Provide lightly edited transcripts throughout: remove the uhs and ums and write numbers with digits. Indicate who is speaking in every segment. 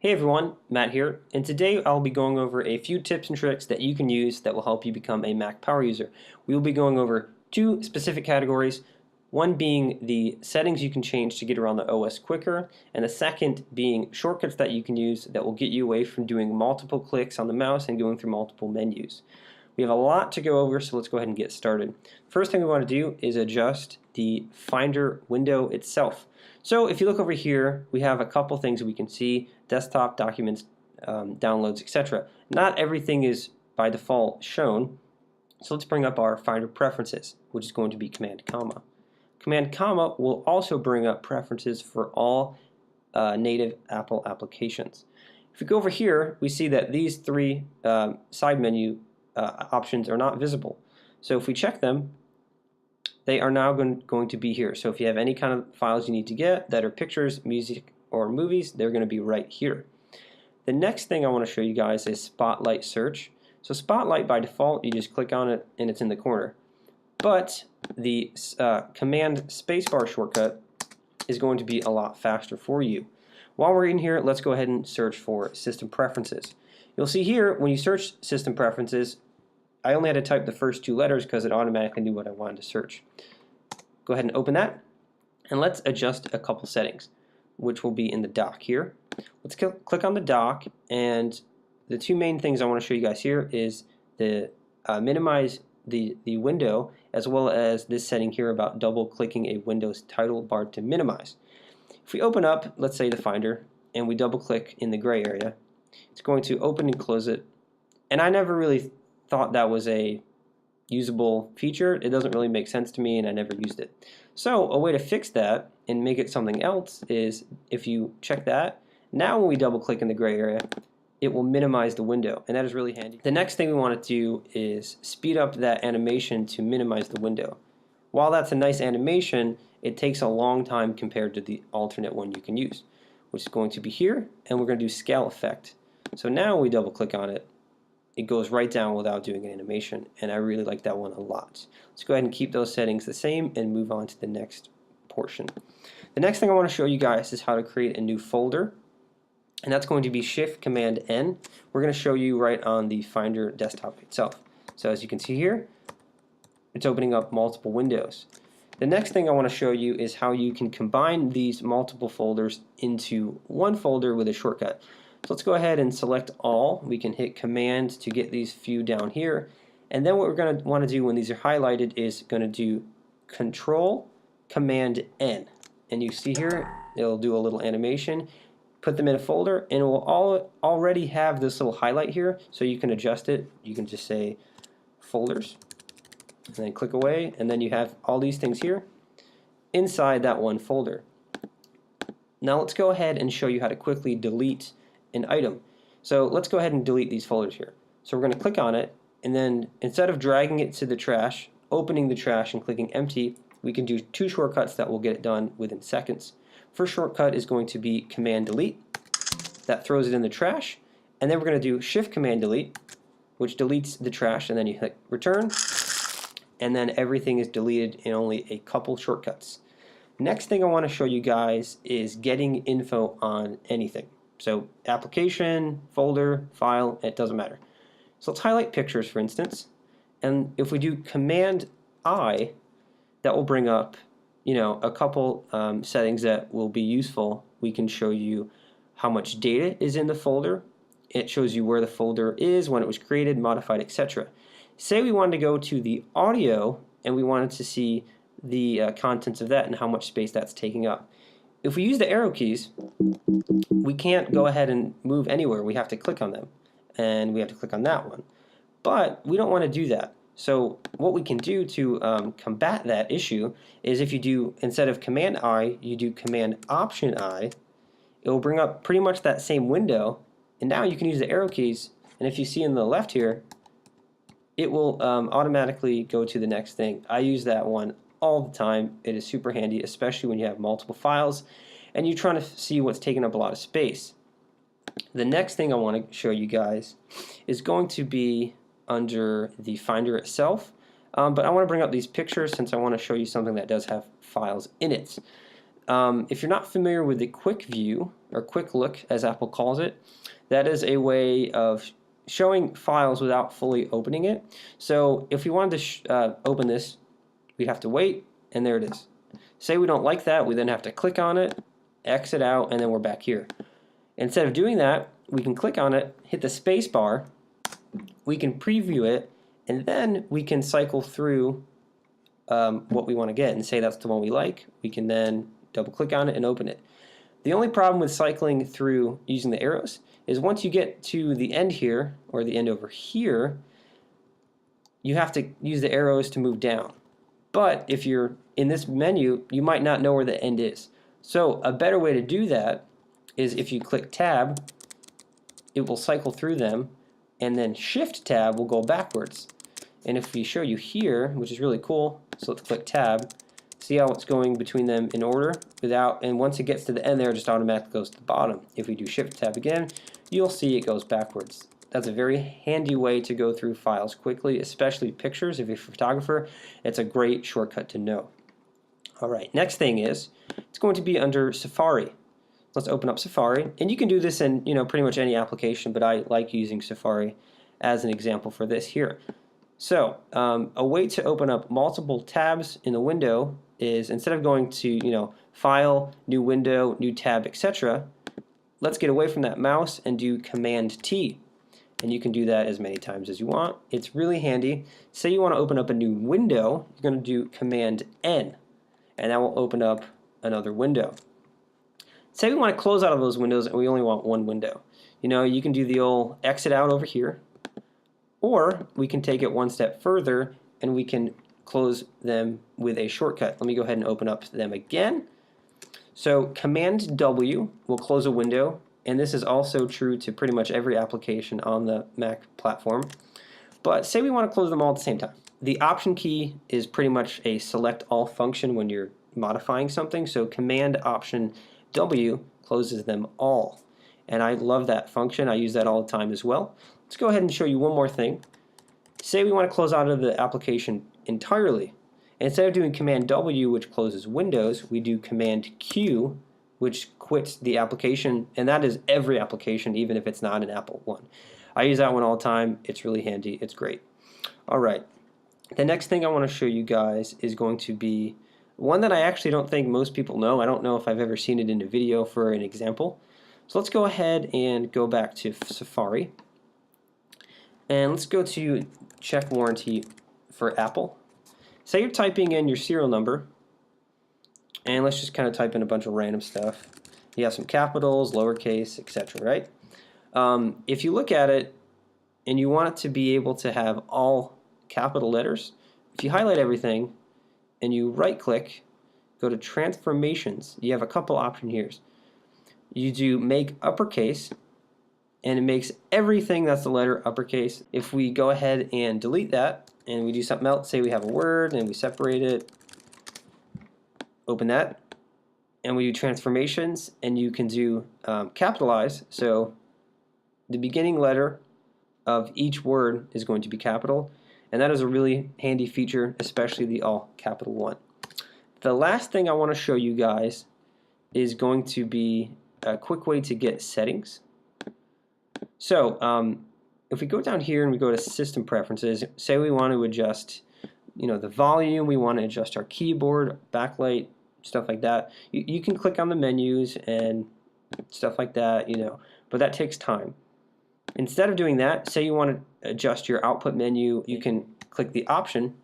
Speaker 1: Hey everyone, Matt here, and today I'll be going over a few tips and tricks that you can use that will help you become a Mac power user. We will be going over two specific categories, one being the settings you can change to get around the OS quicker, and the second being shortcuts that you can use that will get you away from doing multiple clicks on the mouse and going through multiple menus. We have a lot to go over, so let's go ahead and get started. First thing we want to do is adjust the Finder window itself. So if you look over here, we have a couple things we can see: desktop, documents, downloads, etc. Not everything is by default shown, so let's bring up our Finder preferences, which is going to be Command Comma. Command Comma will also bring up preferences for all native Apple applications. If we go over here, we see that these three side menu options are not visible. So if we check them, they are now going to be here. So if you have any kind of files you need to get that are pictures, music, or movies, they're going to be right here. The next thing I want to show you guys is Spotlight Search. So Spotlight, by default, you just click on it and it's in the corner. But the Command Spacebar shortcut is going to be a lot faster for you. While we're in here, let's go ahead and search for System Preferences. You'll see here, when you search System Preferences, I only had to type the first two letters because it automatically knew what I wanted to search. Go ahead and open that, and let's adjust a couple settings, which will be in the dock here. Let's click on the dock, and the two main things I want to show you guys here is the minimize the window, as well as this setting here about double clicking a Windows title bar to minimize. If we open up, let's say the Finder, and we double click in the gray area, it's going to open and close it. And I never really thought that was a usable feature. It doesn't really make sense to me, and I never used it. So a way to fix that and make it something else is if you check that, now when we double click in the gray area, it will minimize the window, and that is really handy. The next thing we want to do is speed up that animation to minimize the window. While that's a nice animation, it takes a long time compared to the alternate one you can use, which is going to be here, and we're going to do Scale Effect. So now when we double click on it, it goes right down without doing an animation, and I really like that one a lot. Let's go ahead and keep those settings the same and move on to the next portion. The next thing I want to show you guys is how to create a new folder, and that's going to be Shift-Command-N. We're going to show you right on the Finder desktop itself. So as you can see here, it's opening up multiple windows. The next thing I want to show you is how you can combine these multiple folders into one folder with a shortcut. So let's go ahead and select all. We can hit Command to get these few down here. And then what we're going to want to do when these are highlighted is going to do Control Command N. And you see here, it'll do a little animation. Put them in a folder, and it will already have this little highlight here, so you can adjust it. You can just say Folders, and then click away, and then you have all these things here inside that one folder. Now let's go ahead and show you how to quickly delete an item. So let's go ahead and delete these folders here. So we're going to click on it, and then instead of dragging it to the trash, opening the trash and clicking empty, we can do two shortcuts that will get it done within seconds. First shortcut is going to be Command Delete. That throws it in the trash. And then we're going to do Shift Command Delete, which deletes the trash, and then you click Return, and then everything is deleted in only a couple shortcuts. Next thing I want to show you guys is getting info on anything. So application, folder, file, it doesn't matter. So let's highlight pictures, for instance, and if we do Command I, that will bring up a couple settings that will be useful. We can show you how much data is in the folder. It shows you where the folder is, when it was created, modified, etc. Say we wanted to go to the audio and we wanted to see the contents of that and how much space that's taking up. If we use the arrow keys, we can't go ahead and move anywhere. We have to click on them, and we have to click on that one. But we don't want to do that. So what we can do to combat that issue is if you do, instead of Command I, you do Command Option I, it will bring up pretty much that same window, and now you can use the arrow keys, and if you see in the left here, it will automatically go to the next thing. I use that one all the time. It is super handy, especially when you have multiple files and you're trying to see what's taking up a lot of space. The next thing I want to show you guys is going to be under the Finder itself, but I want to bring up these pictures since I want to show you something that does have files in it. if you're not familiar with the quick view, or quick look as Apple calls it, that is a way of showing files without fully opening it. So if we wanted to open this, we'd have to wait, and there it is. Say we don't like that, we then have to click on it, exit out, and then we're back here. Instead of doing that, we can click on it, hit the space bar, we can preview it, and then we can cycle through what we want to get and say that's the one we like. We can then double click on it and open it. The only problem with cycling through using the arrows is once you get to the end here, or the end over here, you have to use the arrows to move down. But if you're in this menu, you might not know where the end is. So a better way to do that is if you click Tab, it will cycle through them, and then Shift Tab will go backwards. And if we show you here, which is really cool, so let's click Tab, see how it's going between them in order without, and once it gets to the end there, it just automatically goes to the bottom. If we do Shift Tab again, you'll see it goes backwards. That's a very handy way to go through files quickly, especially pictures. If you're a photographer, it's a great shortcut to know. All right, next thing is, it's going to be under Safari. Let's open up Safari, and you can do this in pretty much any application, but I like using Safari as an example for this here. So a way to open up multiple tabs in the window is, instead of going to File, New Window, New Tab, etc., let's get away from that mouse and do Command T. And you can do that as many times as you want. It's really handy. Say you want to open up a new window, you're going to do Command N, and that will open up another window. Say we want to close out of those windows and we only want one window. You can do the old exit out over here, or we can take it one step further and we can close them with a shortcut. Let me go ahead and open up them again. So Command W will close a window, and this is also true to pretty much every application on the Mac platform. But say we want to close them all at the same time. The Option key is pretty much a select all function when you're modifying something, so Command Option W closes them all. And I love that function. I use that all the time as well. Let's go ahead and show you one more thing. Say we want to close out of the application entirely. Instead of doing Command W, which closes Windows, we do Command Q, which quits the application, and that is every application, even if it's not an Apple one. I use that one all the time. It's really handy. It's great. All right. The next thing I want to show you guys is going to be one that I actually don't think most people know. I don't know if I've ever seen it in a video for an example. So let's go ahead and go back to Safari. And let's go to check warranty for Apple. Say you're typing in your serial number, and let's just kind of type in a bunch of random stuff. You have some capitals, lowercase, etc., right? If you look at it and you want it to be able to have all capital letters, if you highlight everything and you right-click, go to Transformations, you have a couple options here. You do Make Uppercase, and it makes everything that's the letter uppercase. If we go ahead and delete that, and we do something else, say we have a word, and we separate it, open that, and we do Transformations, and you can do capitalize, so the beginning letter of each word is going to be capital, and that is a really handy feature, especially the all capital one. The last thing I want to show you guys is going to be a quick way to get settings. So if we go down here and we go to System Preferences, say we want to adjust the volume, we want to adjust our keyboard, backlight, stuff like that. You can click on the menus and stuff like that, but that takes time. Instead of doing that, say you want to adjust your output menu, you can click the option,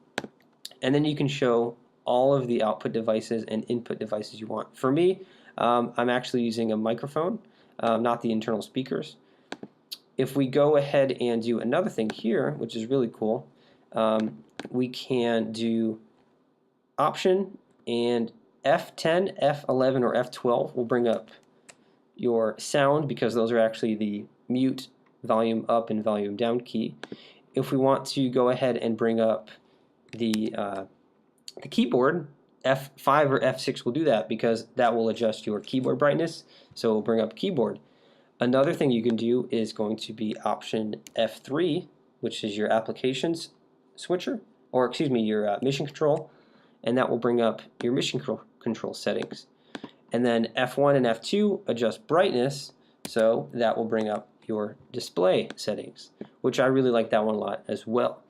Speaker 1: and then you can show all of the output devices and input devices you want. For me, I'm actually using a microphone, not the internal speakers. If we go ahead and do another thing here, which is really cool, we can do option, and F10, F11, or F12 will bring up your sound, because those are actually the mute, volume up, and volume down key. If we want to go ahead and bring up the keyboard, F5 or F6 will do that, because that will adjust your keyboard brightness, so it will bring up keyboard. Another thing you can do is going to be option F3, which is your applications switcher, or excuse me, your mission control, and that will bring up your mission control settings. And then F1 and F2 adjust brightness, so that will bring up your display settings, which I really like that one a lot as well.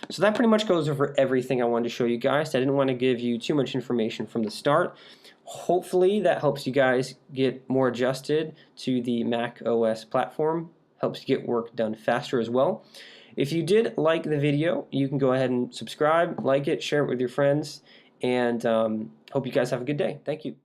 Speaker 1: So that pretty much goes over everything I wanted to show you guys. I didn't want to give you too much information from the start. Hopefully that helps you guys get more adjusted to the Mac OS platform, helps you get work done faster as well. If you did like the video, you can go ahead and subscribe, like it, share it with your friends, and hope you guys have a good day. Thank you.